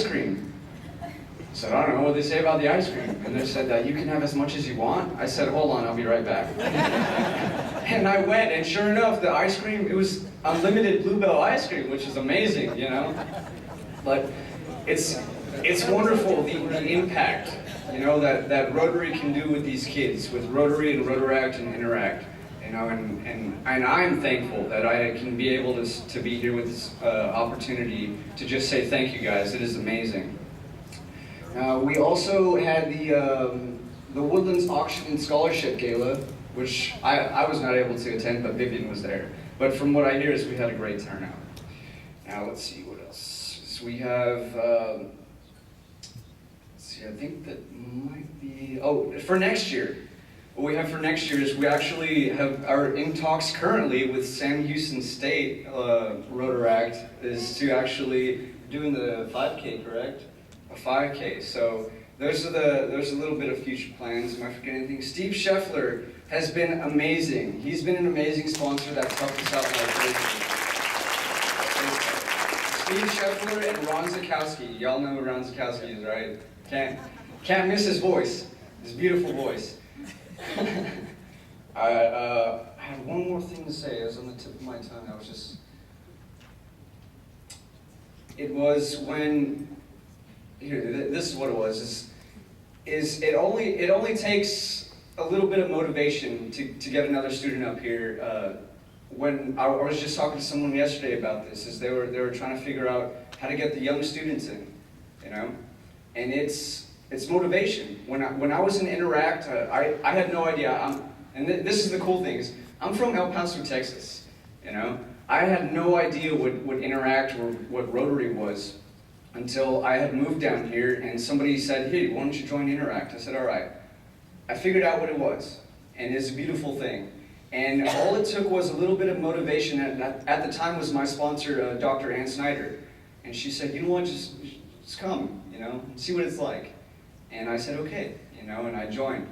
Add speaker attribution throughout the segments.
Speaker 1: cream? I said, I don't know what they say about the ice cream. And they said that you can have as much as you want. I said, hold on, I'll be right back. And I went, and sure enough, the ice cream, it was unlimited Bluebell ice cream, which is amazing, you know? But it's wonderful, the impact, you know, that Rotary can do with these kids, with Rotary and Rotaract and Interact. You know, and I'm thankful that I can be able to be here with this opportunity to just say thank you guys. It is amazing. We also had the Woodlands Auction and Scholarship Gala, which I was not able to attend, but Vivian was there. But from what I hear is we had a great turnout. Now let's see what else. So we have, let's see, I think that might be, oh, for next year. What we have for next year is we actually are in talks currently with Sam Houston State Rotaract is to actually doing the 5K, correct? A 5K. So there's a little bit of future plans. Am I forgetting anything? Steve Scheffler has been amazing. He's been an amazing sponsor that's helped us out like crazy. Steve Scheffler and Ron Zakowski. Y'all know who Ron Zakowski is, right? Can't miss his voice. His beautiful voice. I had one more thing to say. It was on the tip of my tongue. It was when, here, this is what it was, it only takes a little bit of motivation to get another student up here. When I was just talking to someone yesterday about this, is they were trying to figure out how to get the young students in, you know? And it's motivation. When I was in Interact, I had no idea. This is the cool thing, is I'm from El Paso, Texas. You know, I had no idea what Interact or what Rotary was until I had moved down here, and somebody said, "Hey, why don't you join Interact?" I said, "All right." I figured out what it was, and it's a beautiful thing. And all it took was a little bit of motivation. At the time was my sponsor, Dr. Ann Snyder, and she said, "You know what? Just come, you know, see what it's like." And I said, okay, you know, and I joined.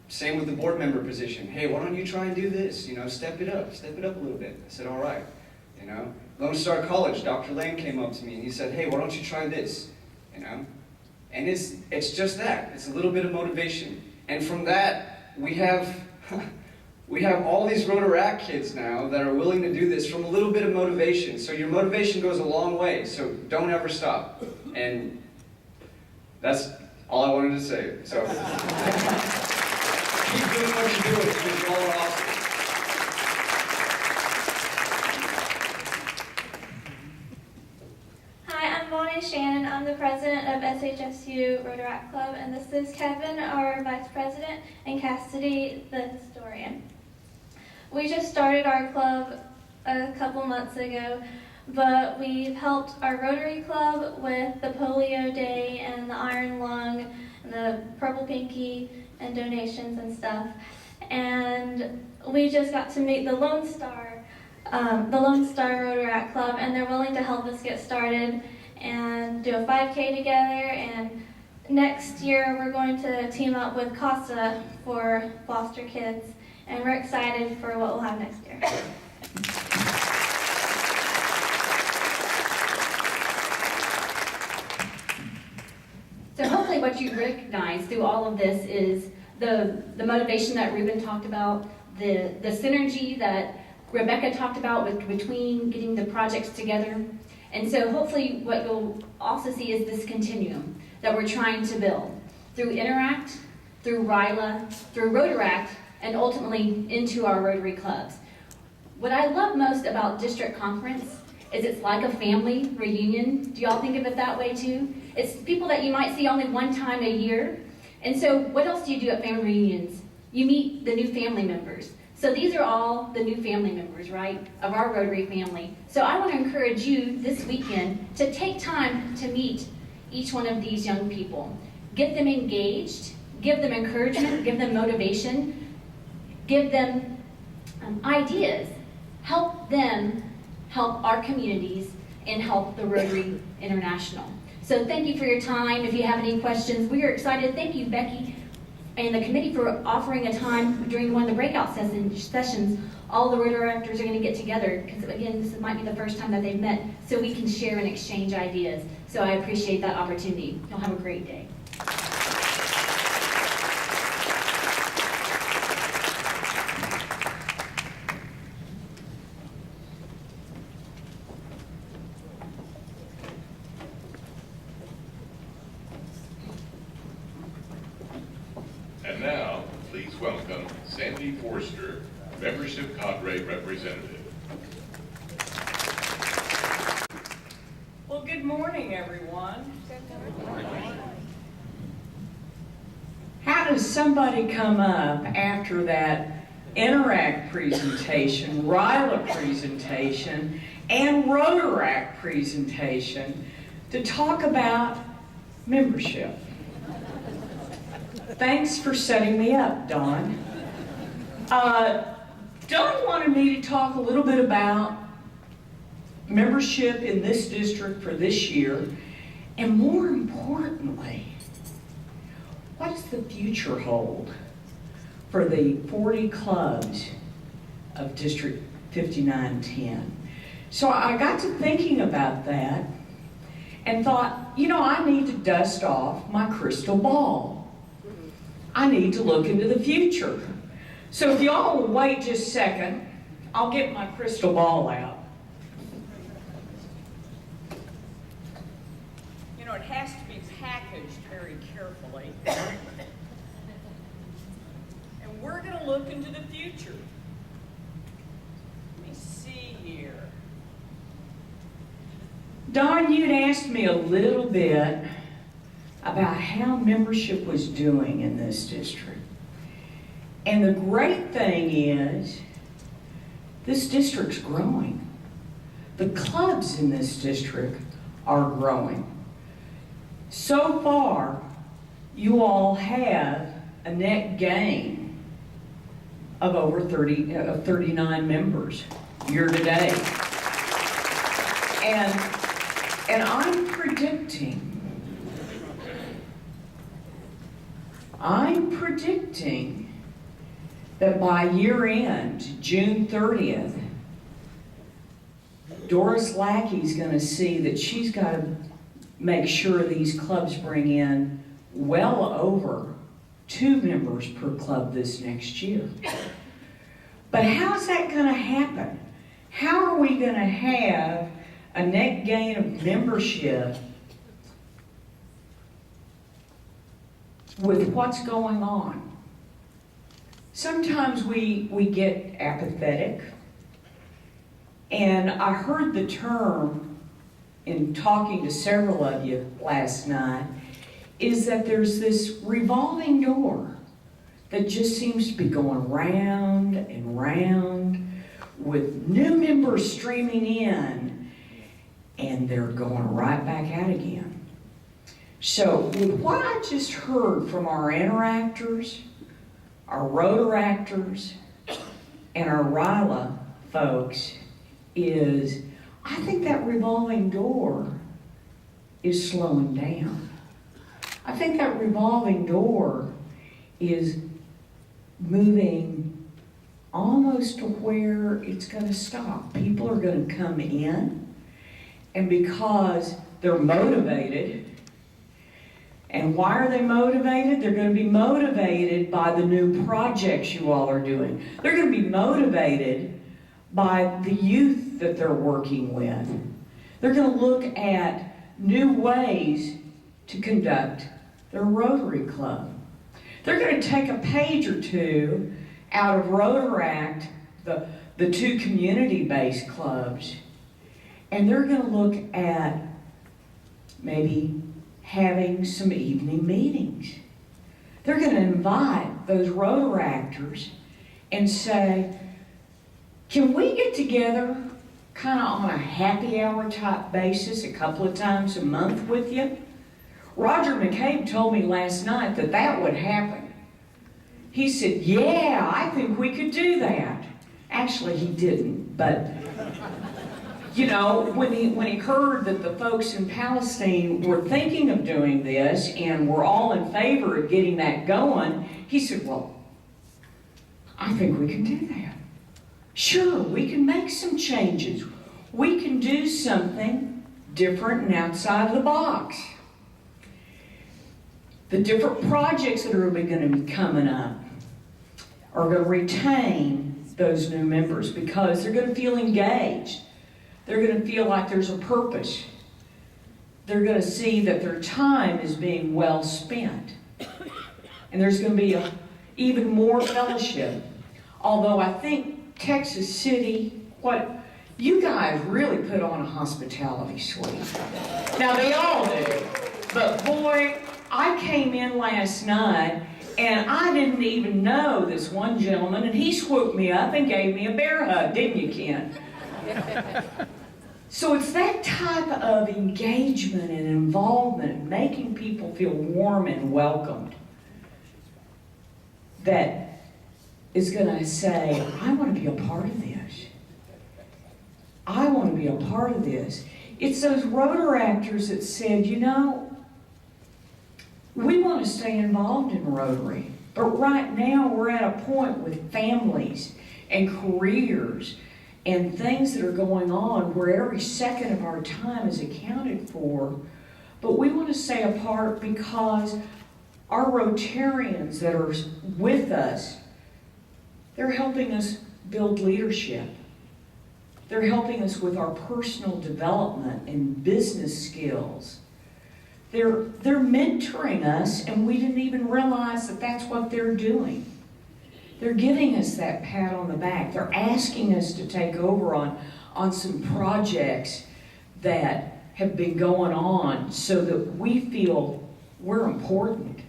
Speaker 1: Same with the board member position. Hey, why don't you try and do this? You know, step it up a little bit. I said, all right, you know. Lone Star College, Dr. Lane came up to me and he said, hey, why don't you try this, you know. And it's just that, it's a little bit of motivation. And from that, we have all these Rotaract kids now that are willing to do this from a little bit of motivation. So your motivation goes a long way, so don't ever stop. And that's all I wanted to say. So keep doing what you're doing because you're all awesome.
Speaker 2: Hi, I'm Bonnie Shannon. I'm the president of SHSU Rotaract Club, and this is Kevin, our vice president, and Cassidy, the historian. We just started our club a couple months ago, but we've helped our Rotary Club with the Polio Day and the Iron Lung and the Purple Pinky and donations and stuff. And we just got to meet the Lone Star Rotaract Club, and they're willing to help us get started and do a 5K together. And next year we're going to team up with CASA for foster kids, and we're excited for what we'll have next year.
Speaker 3: So hopefully what you recognize through all of this is the motivation that Ruben talked about, the synergy that Rebecca talked about between getting the projects together. And so hopefully what you'll also see is this continuum that we're trying to build through Interact, through RILA, through Rotaract, and ultimately into our Rotary clubs. What I love most about district conference is it's like a family reunion. Do y'all think of it that way too? It's people that you might see only one time a year. And so what else do you do at family reunions? You meet the new family members. So these are all the new family members, right, of our Rotary family. So I want to encourage you this weekend to take time to meet each one of these young people. Get them engaged, give them encouragement, give them motivation, give them ideas. Help them help our communities and help the Rotary International. So thank you for your time. If you have any questions, we are excited. Thank you, Becky, and the committee for offering a time during one of the breakout sessions all the Rotaractors are going to get together, because again, this might be the first time that they've met, so we can share and exchange ideas. So I appreciate that opportunity. Y'all have a great day.
Speaker 4: And now, please welcome Sandy Forster, Membership Cadre Representative.
Speaker 5: Well, good morning, everyone. How does somebody come up after that Interact presentation, RILA presentation, and Rotaract presentation to talk about membership? Thanks for setting me up, Dawn. Dawn wanted me to talk a little bit about membership in this district for this year, and more importantly, what does the future hold for the 40 clubs of District 5910? So I got to thinking about that and thought, you know, I need to dust off my crystal ball. I need to look into the future. So if y'all will wait just a second, I'll get my crystal ball out. You know, it has to be packaged very carefully. And we're going to look into the future. Let me see here. Don, you'd asked me a little bit about how membership was doing in this district. And the great thing is, this district's growing. The clubs in this district are growing. So far, you all have a net gain of over 39 members year to date. And I'm predicting that by year end, June 30th, Doris Lackey's going to see that she's got to make sure these clubs bring in well over 2 members per club this next year. But how's that going to happen? How are we going to have a net gain of membership with what's going on? Sometimes we get apathetic, and I heard the term in talking to several of you last night, is that there's this revolving door that just seems to be going round and round with new members streaming in, and they're going right back out again. So with what I just heard from our interactors, our Rotaractors, and our RILA folks is, I think that revolving door is slowing down. I think that revolving door is moving almost to where it's going to stop. People are going to come in, and because they're motivated, and why are they motivated? They're going to be motivated by the new projects you all are doing. They're going to be motivated by the youth that they're working with. They're going to look at new ways to conduct their Rotary Club. They're going to take a page or two out of Rotaract, the 2 community-based clubs, and they're going to look at maybe having some evening meetings. They're going to invite those Rotaractors and say, can we get together kind of on a happy hour type basis a couple of times a month with you? Roger McCabe told me last night that that would happen. He said, yeah, I think we could do that. Actually, he didn't, but you know, when he heard that the folks in Palestine were thinking of doing this and were all in favor of getting that going, he said, well, I think we can do that. Sure, we can make some changes. We can do something different and outside the box. The different projects that are going to be coming up are going to retain those new members because they're going to feel engaged. They're going to feel like there's a purpose. They're going to see that their time is being well spent. And there's going to be even more fellowship. Although I think Texas City, you guys really put on a hospitality suite. Now they all do. But boy, I came in last night and I didn't even know this one gentleman, and he swooped me up and gave me a bear hug, didn't you, Ken? So it's that type of engagement and involvement, making people feel warm and welcomed, that is going to say, I want to be a part of this. I want to be a part of this. It's those Rotaractors that said, you know, we want to stay involved in Rotary, but right now we're at a point with families and careers and things that are going on where every second of our time is accounted for. But we want to stay apart because our Rotarians that are with us, they're helping us build leadership. They're helping us with our personal development and business skills. They're mentoring us, and we didn't even realize that that's what they're doing. They're giving us that pat on the back. They're asking us to take over on some projects that have been going on so that we feel we're important.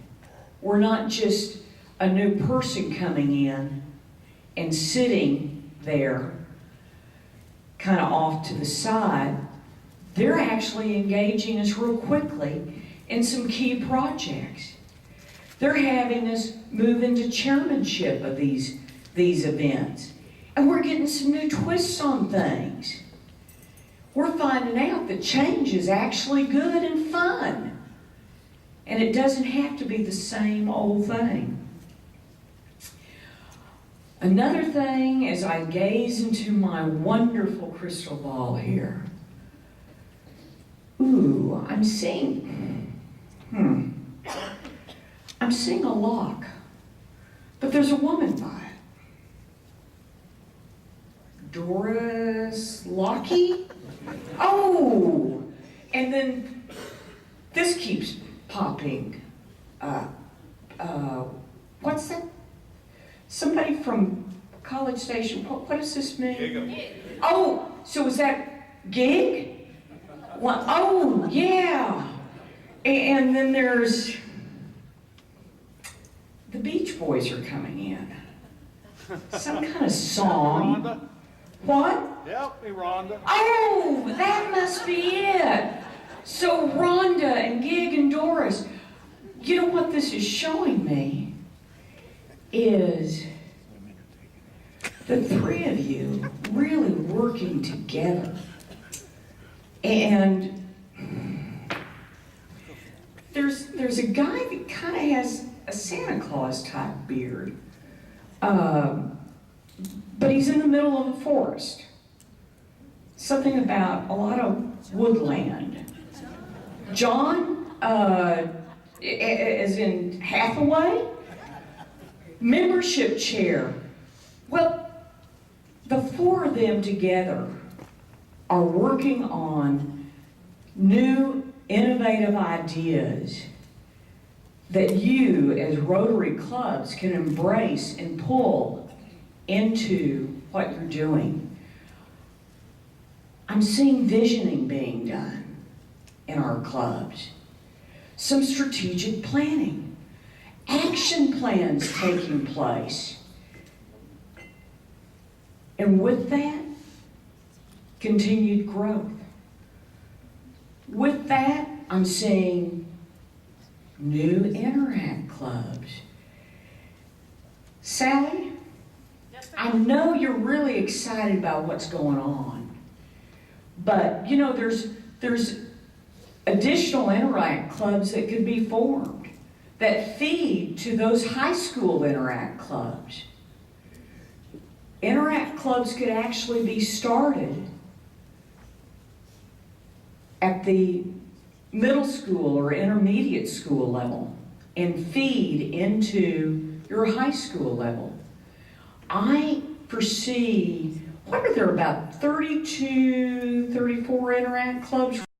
Speaker 5: We're not just a new person coming in and sitting there kind of off to the side. They're actually engaging us real quickly in some key projects. They're having us move into chairmanship of these events. And we're getting some new twists on things. We're finding out that change is actually good and fun. And it doesn't have to be the same old thing. Another thing, as I gaze into my wonderful crystal ball here, I'm seeing a lock, but there's a woman by it. Doris Lockie? Oh! And then this keeps popping. What's that? Somebody from College Station. What does this mean?
Speaker 4: Gig.
Speaker 5: Oh, so is that gig? What? Oh, yeah. And then there's the Beach Boys are coming in. Some kind of song.
Speaker 6: Rhonda?
Speaker 5: What?
Speaker 6: Yep, me Rhonda.
Speaker 5: Oh, that must be it. So Rhonda and Gig and Doris, you know what this is showing me is the three of you really working together. And there's a guy that kind of has a Santa Claus type beard. But he's in the middle of a forest. Something about a lot of woodland. John, as in Hathaway, membership chair. Well, the four of them together are working on new, innovative ideas that you, as Rotary clubs, can embrace and pull into what you're doing. I'm seeing visioning being done in our clubs. Some strategic planning. Action plans taking place. And with that, continued growth. With that, I'm seeing new Interact clubs. Sally, I know you're really excited about what's going on, but you know, there's additional Interact clubs that could be formed that feed to those high school Interact clubs. Interact clubs could actually be started at the middle school or intermediate school level and feed into your high school level. I foresee, what are there, about 32, 34 Interact clubs